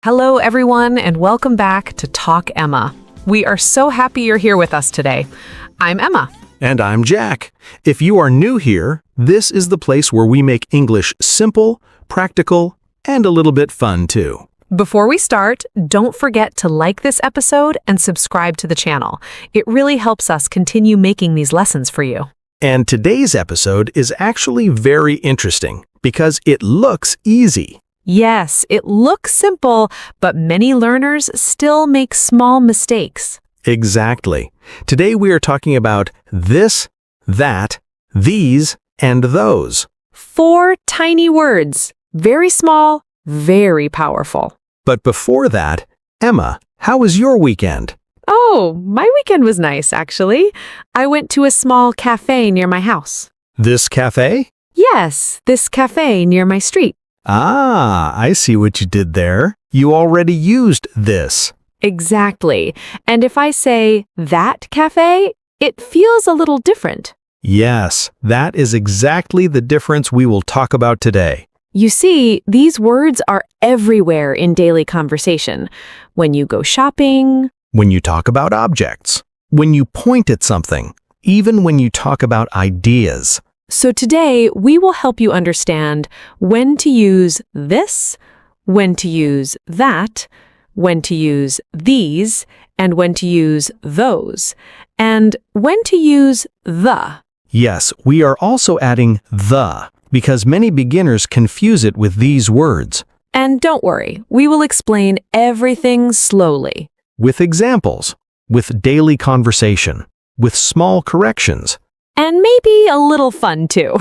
Hello, everyone, and welcome back to Talk Emma. We are so happy you're here with us today. I'm Emma. And I'm Jack. If you are new here, this is the place where we make English simple, practical, and a little bit fun too. Before we start, don't forget to like this episode and subscribe to the channel. It really helps us continue making these lessons for you. And today's episode is actually very interesting because it looks easy. Yes, it looks simple, but many learners still make small mistakes. Exactly. Today we are talking about this, that, these, and those. 4 tiny words. Very small, very powerful. But before that, Emma, how was your weekend? Oh, my weekend was nice, actually. I went to a small cafe near my house. This cafe? Yes, this cafe near my street. Ah, I see what you did there. You already used this. Exactly. And if I say that cafe, it feels a little different. Yes, that is exactly the difference we will talk about today. You see, these words are everywhere in daily conversation. When you go shopping, When you talk about objects, when you point at something, even when you talk about ideas. So today, we will help you understand when to use this, when to use that, when to use these, and when to use those, and when to use the. Yes, we are also adding the, because many beginners confuse it with these words. And don't worry, we will explain everything slowly. With examples, with daily conversation, with small corrections. And maybe a little fun too.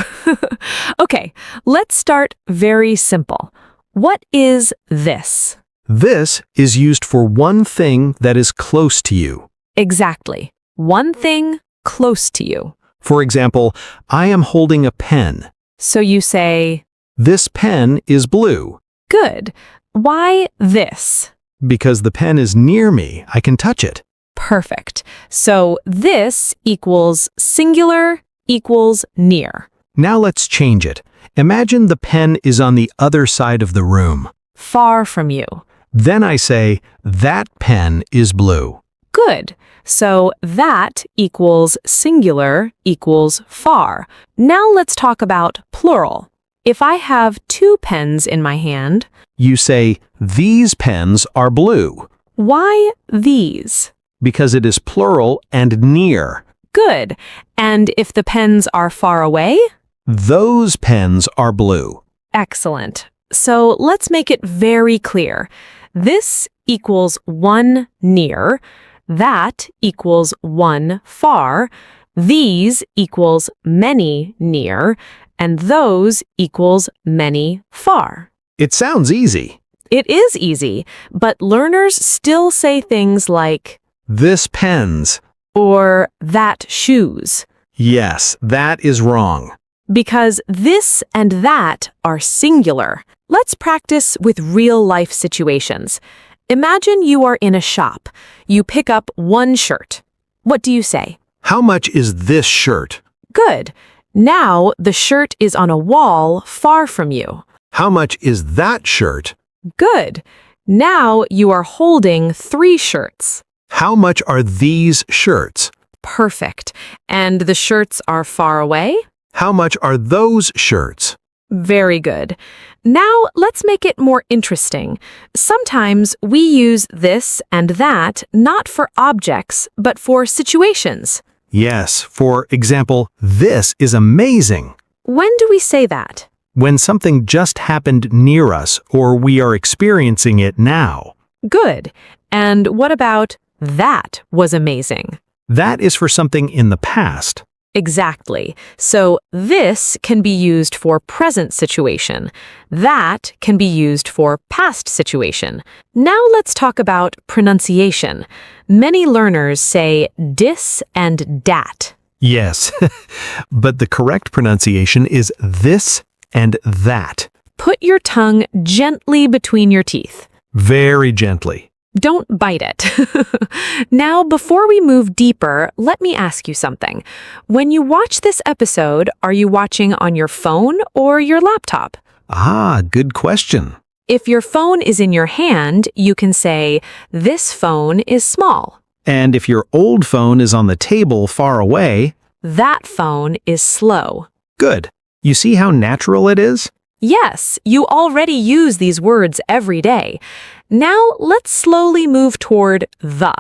Okay, let's start very simple. What is this? This is used for one thing that is close to you. Exactly. One thing close to you. For example, I am holding a pen. So you say, This pen is blue. good. Why this? Because the pen is near me, I can touch it. Perfect. So this equals singular equals near. Now let's change it. Imagine the pen is on the other side of the room. Far from you. Then I say, that pen is blue. Good. So that equals singular equals far. Now let's talk about plural. If I have 2 pens in my hand, You say, these pens are blue, why these? because it is plural and near. Good. And if the pens are far away? Those pens are blue. Excellent. So let's make it very clear. This equals 1 near, that equals 1 far, these equals many near, and those equals many far. It sounds easy. It is easy, but learners still say things like, This pens. or that shoes, Yes, that is wrong. because this and that are singular. Let's practice with real-life situations. Imagine you are in a shop. You pick up 1 shirt. What do you say? How much is this shirt? Good. Now the shirt is on a wall far from you. How much is that shirt? Good. Now you are holding 3 shirts. How much are these shirts? Perfect. And the shirts are far away? How much are those shirts? Very good. Now let's make it more interesting. Sometimes we use this and that not for objects, but for situations. Yes, for example, this is amazing. When do we say that? When something just happened near us or we are experiencing it now. Good. And what about that was amazing? That is for something in the past. Exactly. So this can be used for present situation. That can be used for past situation. Now let's talk about pronunciation. Many learners say dis and dat. Yes, but the correct pronunciation is this and that. Put your tongue gently between your teeth. Very gently. Don't bite it. Now, before we move deeper, let me ask you something. When you watch this episode, are you watching on your phone or your laptop? Ah, good question. If your phone is in your hand, you can say, this phone is small. And if your old phone is on the table far away, That phone is slow. good. You see how natural it is? Yes, you already use these words every day. Now let's slowly move toward the.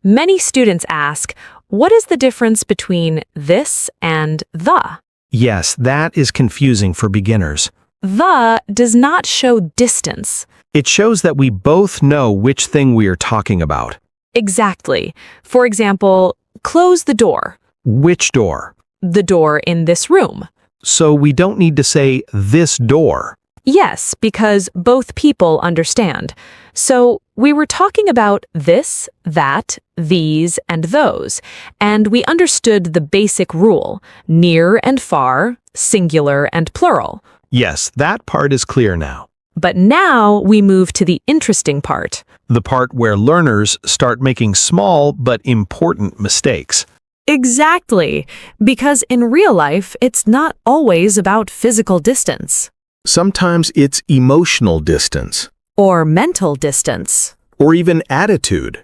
Many students ask, what is the difference between this and the? Yes, that is confusing for beginners. The does not show distance. It shows that we both know which thing we are talking about. Exactly. For example, close the door. Which door? The door in this room. So we don't need to say this door. Yes, because both people understand. So we were talking about this, that, these, and those, and we understood the basic rule, near and far, singular and plural. Yes, that part is clear now. But now we move to the interesting part. The part where learners start making small but important mistakes. Exactly, because in real life, it's not always about physical distance Sometimes it's emotional distance, or mental distance. or even attitude.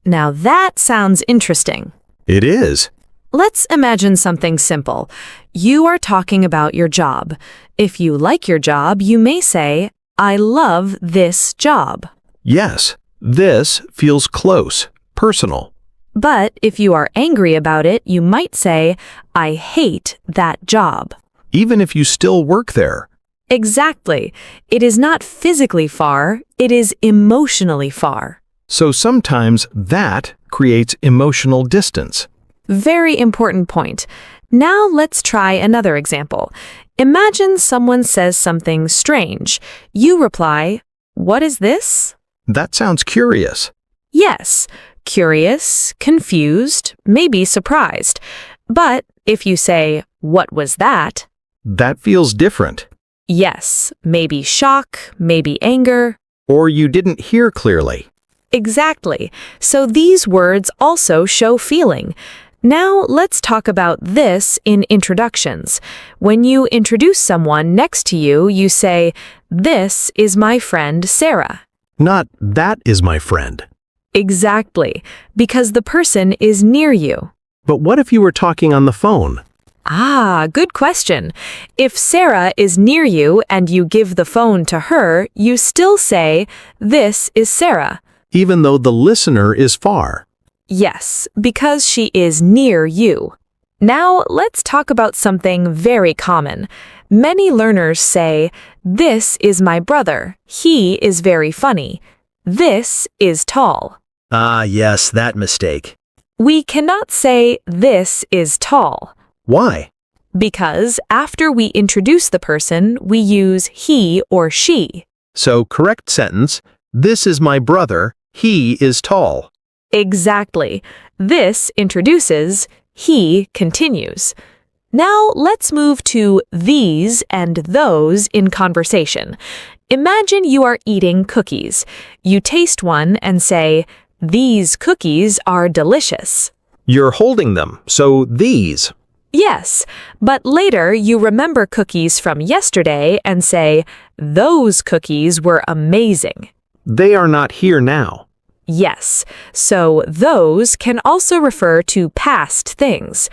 Now that sounds interesting. It is. Let's imagine something simple. You are talking about your job. If you like your job, you may say, I love this job. Yes, this feels close, personal. But if you are angry about it, you might say, I hate that job. Even if you still work there. Exactly. It is not physically far, it is emotionally far. So sometimes that creates emotional distance. Very important point. Now let's try another example. Imagine someone says something strange. You reply, what is this? That sounds curious. Yes, curious, confused, maybe surprised. But if you say, what was that? That feels different. Yes, maybe shock, maybe anger. Or you didn't hear clearly. Exactly. So these words also show feeling. Now let's talk about this in introductions. When you introduce someone next to you, you say, this is my friend Sarah. Not, that is my friend. Exactly, because the person is near you. But what if you were talking on the phone? Ah, good question. If Sarah is near you and you give the phone to her, you still say, this is Sarah. Even though the listener is far. Yes, because she is near you. Now let's talk about something very common. Many learners say, this is my brother. He is very funny. This is tall. Ah, yes, that mistake. We cannot say this is tall. Why? Because after we introduce the person, we use he or she. So, correct sentence, this is my brother, he is tall. Exactly. This introduces, he continues. Now let's move to these and those in conversation. Imagine you are eating cookies. You taste one and say, these cookies are delicious. You're holding them, so these. Yes, but later you remember cookies from yesterday and say, those cookies were amazing. They are not here now. Yes, so those can also refer to past things.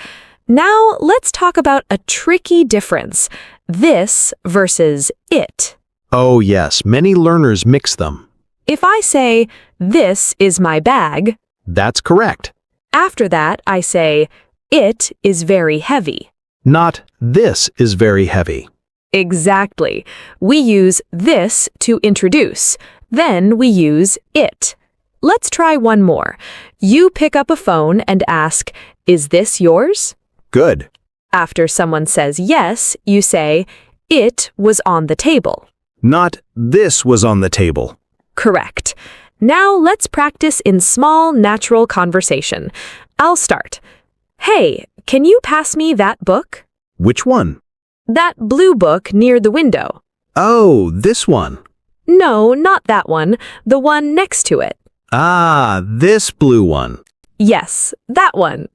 Now let's talk about a tricky difference, this versus it. Oh yes, many learners mix them. If I say, this is my bag, That's correct. after that I say, it is very heavy. Not, this is very heavy. Exactly. We use this to introduce. Then we use it. Let's try one more. You pick up a phone and ask, is this yours? Good. After someone says yes, you say, it was on the table. Not, this was on the table. Correct. Now let's practice in small, natural conversation. I'll start. Hey, can you pass me that book? Which one? That blue book near the window. Oh, this one. No, not that one. The one next to it. Ah, this blue one. Yes, that one.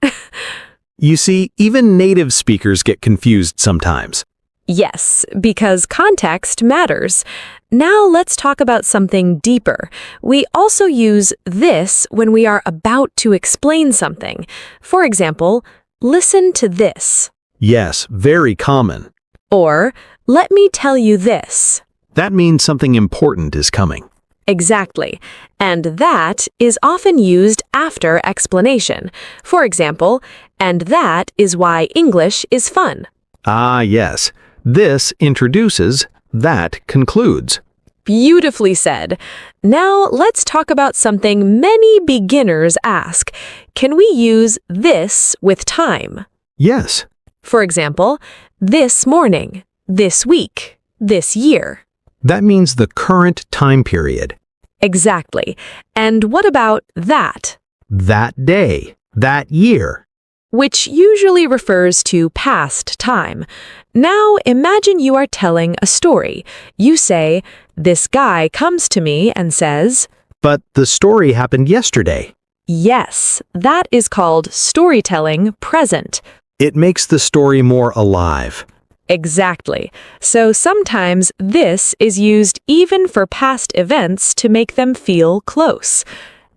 You see, even native speakers get confused sometimes. Yes, because context matters. Now let's talk about something deeper. We also use this when we are about to explain something. For example, listen to this. Yes, very common. Or, let me tell you this. That means something important is coming. Exactly. And that is often used after explanation. For example, and that is why English is fun. Ah, yes. This introduces, that concludes. Beautifully said. Now let's talk about something many beginners ask. Can we use this with time? Yes. For example, this morning, this week, this year. That means the current time period. Exactly. And what about that? That day, that year. Which usually refers to past time. Now imagine you are telling a story. You say, this guy comes to me and says, But the story happened yesterday. yes, that is called storytelling present. It makes the story more alive. Exactly. So sometimes this is used even for past events to make them feel close.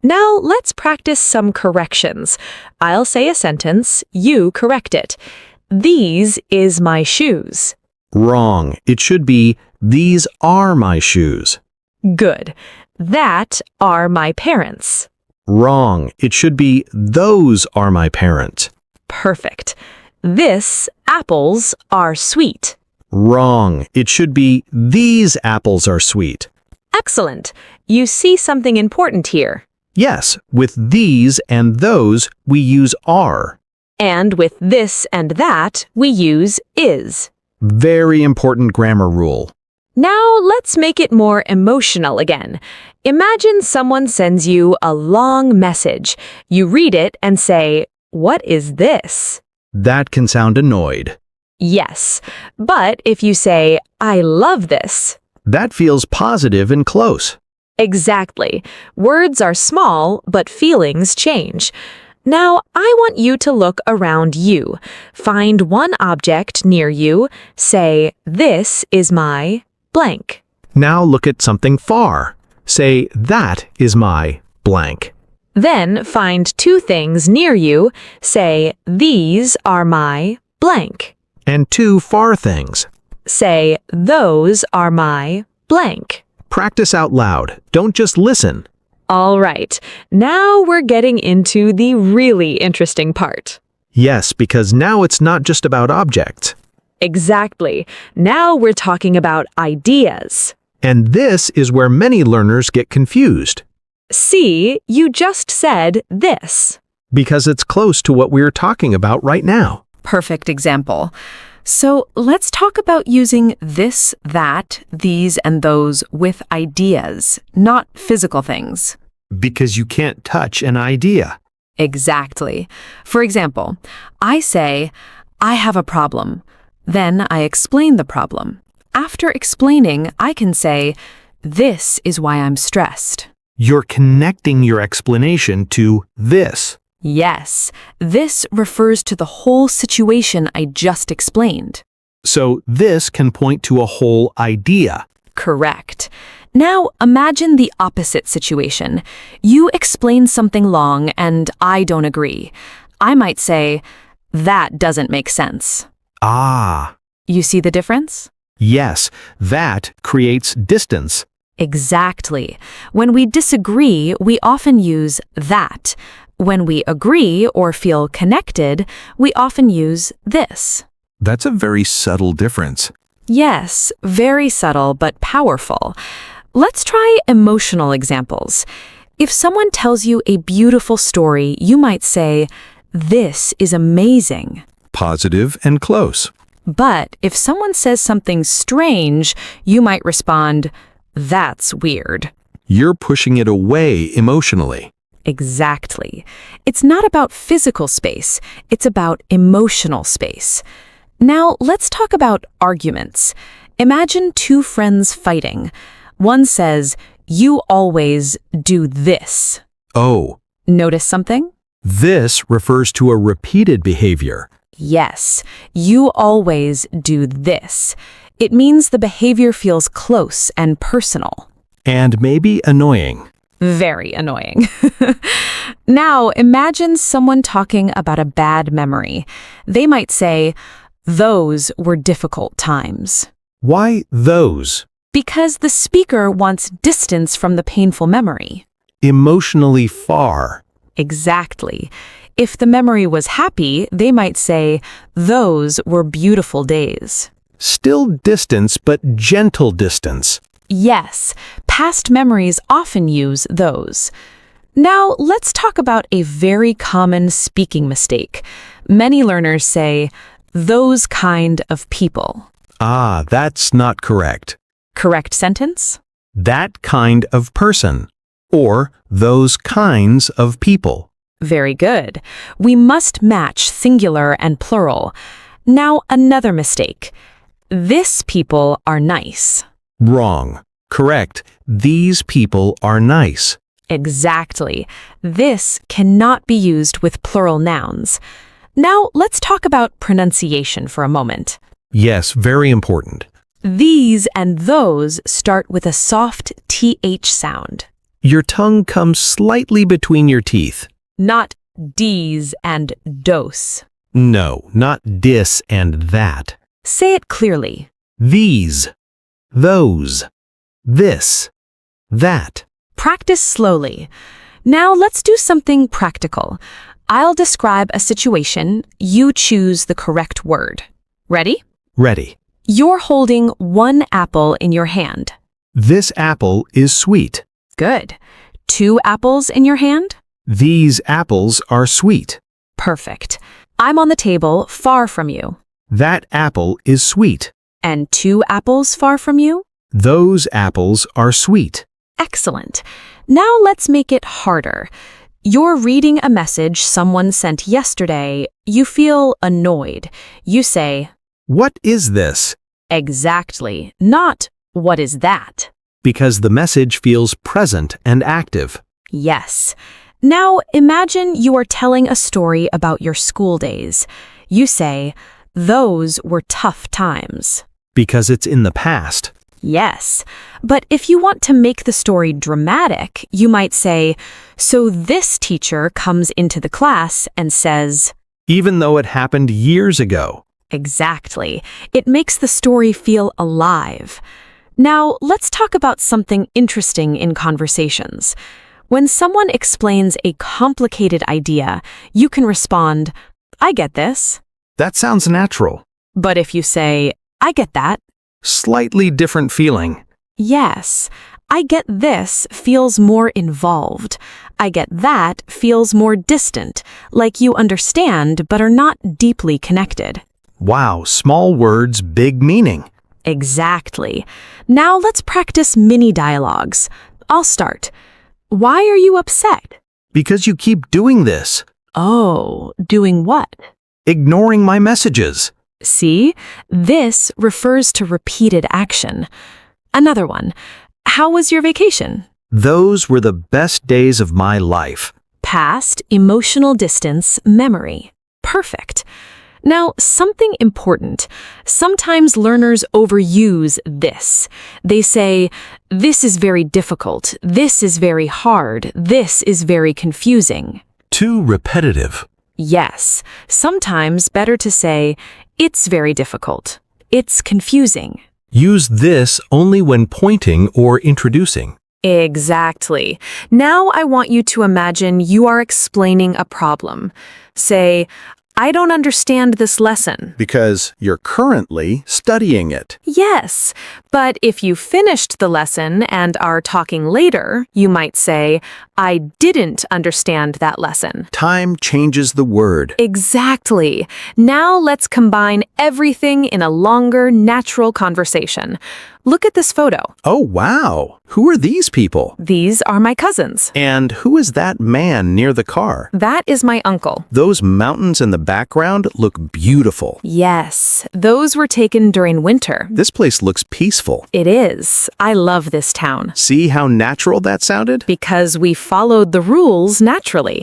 Now let's practice some corrections. I'll say a sentence, you correct it. These is my shoes. Wrong. It should be, these are my shoes. Good. That are my parents. Wrong. It should be, those are my parents. Perfect. This apples are sweet. Wrong. It should be, these apples are sweet. Excellent. You see something important here. Yes, with these and those, we use are. And with this and that, we use is. Very important grammar rule. Now let's make it more emotional again. Imagine someone sends you a long message. You read it and say, what is this? That can sound annoyed. Yes, but if you say, I love this. That feels positive and close. Exactly. Words are small, but feelings change. Now, I want you to look around you. Find one object near you. Say, this is my blank. Now look at something far. Say, that is my blank. Then find two things near you. Say, these are my blank. And two far things. Say, those are my blank. Practice out loud. Don't just listen. All right, now we're getting into the really interesting part. Yes, because now it's not just about objects. Exactly. Now we're talking about ideas. And this is where many learners get confused. See, you just said this. Because it's close to what we're talking about right now. Perfect example. So let's talk about using this, that, these, and those with ideas, not physical things. Because you can't touch an idea. Exactly. For example, I say, I have a problem. Then I explain the problem. After explaining, I can say, this is why I'm stressed. You're connecting your explanation to this. Yes, this refers to the whole situation I just explained. So this can point to a whole idea. Correct. Now imagine the opposite situation. You explain something long and I don't agree. I might say, that doesn't make sense. Ah. You see the difference? Yes, that creates distance. Exactly. When we disagree, we often use that. When we agree or feel connected, we often use this. That's a very subtle difference. Yes, very subtle but powerful. Let's try emotional examples. If someone tells you a beautiful story, you might say, this is amazing. Positive and close. But if someone says something strange, you might respond, that's weird. You're pushing it away emotionally. Exactly. It's not about physical space, it's about emotional space. Now, let's talk about arguments. Imagine two friends fighting. One says, you always do this. Oh. Notice something? This refers to a repeated behavior. Yes, you always do this. It means the behavior feels close and personal. And maybe annoying. Very annoying. Now, imagine someone talking about a bad memory. They might say, "Those were difficult times." Why those? Because the speaker wants distance from the painful memory. Emotionally far. Exactly. If the memory was happy, they might say, "Those were beautiful days." Still distance, but gentle distance. Yes, past memories often use those. Now, let's talk about a very common speaking mistake. Many learners say, "those kind of people." Ah, that's not correct. Correct sentence? That kind of person. Or those kinds of people. Very good. We must match singular and plural. Now, another mistake. This people are nice. Wrong. Correct. These people are nice. Exactly. This cannot be used with plural nouns. Now, let's talk about pronunciation for a moment. Yes, very important. These and those start with a soft TH sound, Your tongue comes slightly between your teeth. not D's and dose. No, not dis and that. Say it clearly. These. Those. This. That. Practice slowly. Now let's do something practical. I'll describe a situation. You choose the correct word. Ready? Ready. You're holding one apple in your hand. This apple is sweet. Good. 2 apples in your hand? These apples are sweet. Perfect. I'm on the table far from you. That apple is sweet. And 2 apples far from you? Those apples are sweet. Excellent. Now let's make it harder. You're reading a message someone sent yesterday. You feel annoyed. You say, What is this? exactly, not what is that? Because the message feels present and active. Yes. Now imagine you are telling a story about your school days. You say, those were tough times. Because it's in the past. Yes, but if you want to make the story dramatic, you might say, so this teacher comes into the class and says, Even though it happened years ago. exactly. It makes the story feel alive. Now, let's talk about something interesting in conversations. When someone explains a complicated idea, you can respond, I get this. That sounds natural. But if you say, I get that, Slightly different feeling. yes, I get this feels more involved. I get that feels more distant, like you understand but are not deeply connected. Wow, small words, big meaning. Exactly. Now let's practice mini dialogues. I'll start. Why are you upset? Because you keep doing this. Oh, doing what? Ignoring my messages. See, this refers to repeated action. Another one. How was your vacation? Those were the best days of my life. Past, emotional distance, memory. Perfect. Now, something important. Sometimes learners overuse this. They say, this is very difficult, this is very hard, this is very confusing. Too repetitive. Yes, sometimes better to say, it's very difficult, it's confusing. Use this only when pointing or introducing. Exactly. Now I want you to imagine you are explaining a problem. Say, I don't understand this lesson. Because you're currently studying it. Yes, but if you finished the lesson and are talking later, you might say, I didn't understand that lesson. Time changes the word. Exactly. Now let's combine everything in a longer, natural conversation. Look at this photo. Oh, wow. Who are these people? These are my cousins. And who is that man near the car? That is my uncle. Those mountains in the background look beautiful. Yes, those were taken during winter. This place looks peaceful. It is. I love this town. See how natural that sounded? Because we followed the rules naturally.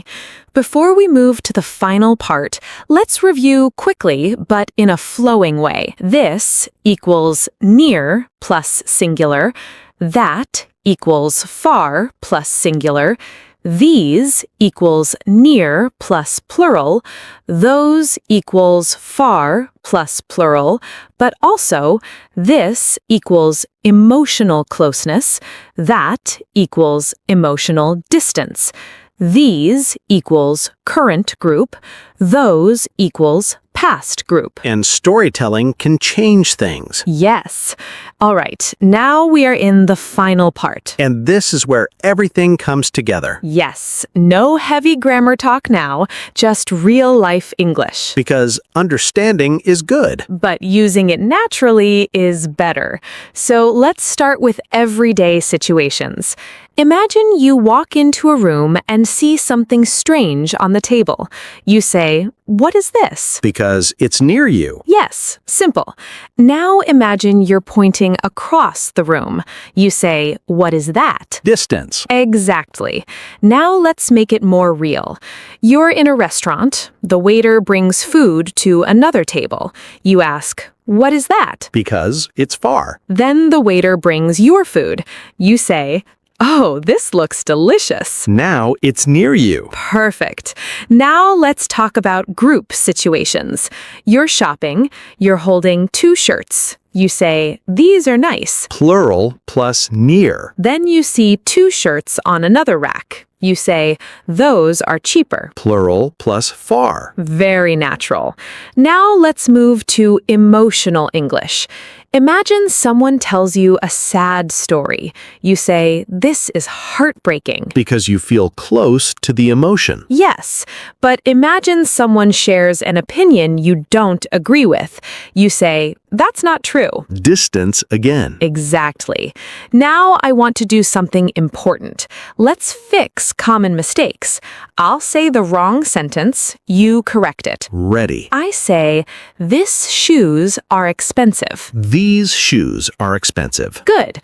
Before we move to the final part, let's review quickly but in a flowing way. This equals near plus singular. That equals far plus singular. These equals near plus plural. Those equals far plus plural. But also, this equals emotional closeness. That equals emotional distance. These equals current group. Those equals past group. And storytelling can change things. Yes. All right, now we are in the final part. And this is where everything comes together. Yes, no heavy grammar talk now, just real-life English. Because understanding is good. But using it naturally is better. So let's start with everyday situations. Imagine you walk into a room and see something strange on the table. You say, "What is this?" Because it's near you. Yes, simple. Now imagine you're pointing across the room. You say, "What is that?" Distance. Exactly. Now let's make it more real. You're in a restaurant. The waiter brings food to another table. You ask, "What is that?" Because it's far. Then the waiter brings your food. You say, "Oh, this looks delicious." Now it's near you. Perfect. Now let's talk about group situations. You're shopping. You're holding 2 shirts. You say, "These are nice." Plural plus near. Then you see 2 shirts on another rack. You say, "Those are cheaper." Plural plus far. Very natural. Now let's move to emotional English. Imagine someone tells you a sad story. You say, "This is heartbreaking." Because you feel close to the emotion. Yes, but imagine someone shares an opinion you don't agree with. You say, "That's not true." Distance again. Exactly. Now I want to do something important. Let's fix common mistakes. I'll say the wrong sentence, you correct it. Ready. I say, "These shoes are expensive." These shoes are expensive. Good.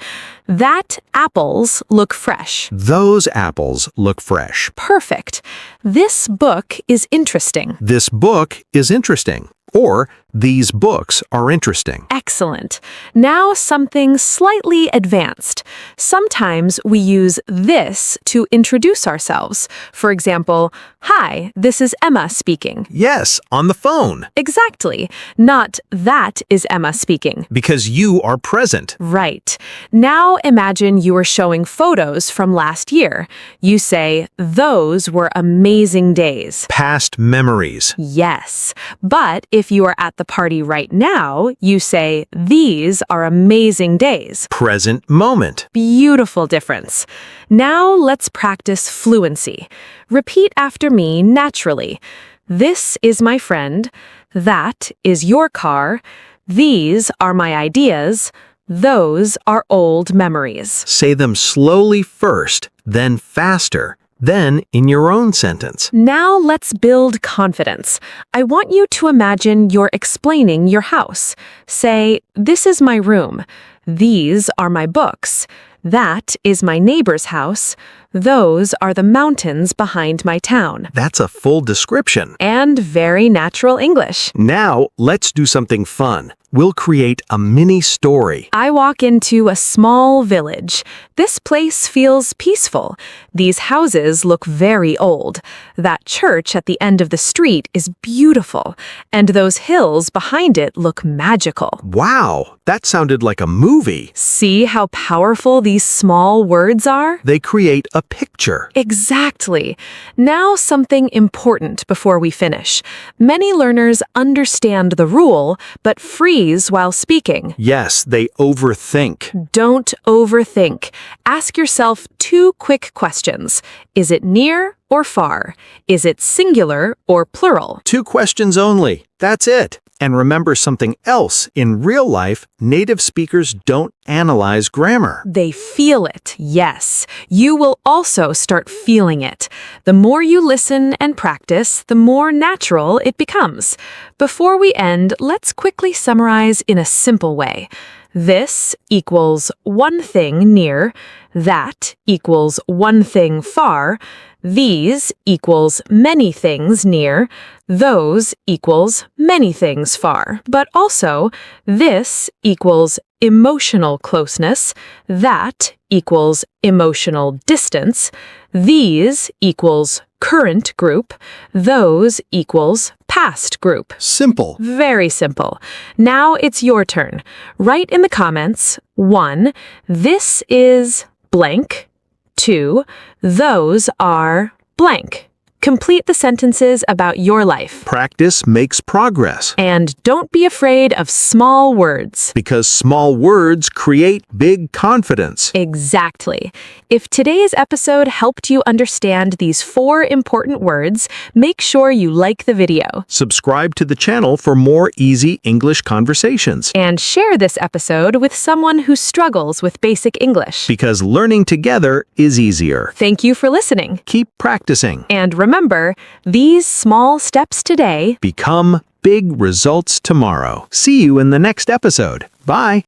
That apples look fresh. Those apples look fresh. Perfect. This book is interesting. This book is interesting. Or, these books are interesting. Excellent. Now something slightly advanced. Sometimes we use this to introduce ourselves. For example, "Hi, this is Emma speaking." Yes, on the phone. Exactly. Not "that is Emma speaking." Because you are present. Right. Now imagine you are showing photos from last year. You say, "Those were amazing days." Past memories. Yes. But if you are at the party right now, you say, "These are amazing days." Present moment. Beautiful difference. Now let's practice fluency. Repeat after me naturally. This is my friend. That is your car. These are my ideas. Those are old memories. Say them slowly first, then faster, then in your own sentence. Now let's build confidence. I want you to imagine you're explaining your house. Say, "This is my room. These are my books. That is my neighbor's house. Those are the mountains behind my town." That's a full description. And very natural English. Now, let's do something fun. We'll create a mini story. I walk into a small village. This place feels peaceful. These houses look very old. That church at the end of the street is beautiful. And those hills behind it look magical. Wow, that sounded like a movie. See how powerful these small words are? They create a picture. Exactly. Now something important before we finish. Many learners understand the rule, but freeze while speaking. Yes, they overthink. Don't overthink. Ask yourself 2 quick questions. Is it near or far? Is it singular or plural? 2 questions only. That's it. And remember something else. In real life, native speakers don't analyze grammar. They feel it, yes. You will also start feeling it. The more you listen and practice, the more natural it becomes. Before we end, let's quickly summarize in a simple way. This equals one thing near. That equals one thing far. These equals many things near. Those equals many things far. But also, this equals emotional closeness. That equals emotional distance. These equals current group. Those equals past group. Simple. Very simple. Now it's your turn. Write in the comments, 1, this is blank. 2, those are blank. Complete the sentences about your life. Practice makes progress. And don't be afraid of small words. Because small words create big confidence. Exactly. If today's episode helped you understand these 4 important words, make sure you like the video. Subscribe to the channel for more easy English conversations. And share this episode with someone who struggles with basic English. Because learning together is easier. Thank you for listening. Keep practicing. And remember, these small steps today Become big results tomorrow. See you in the next episode. Bye.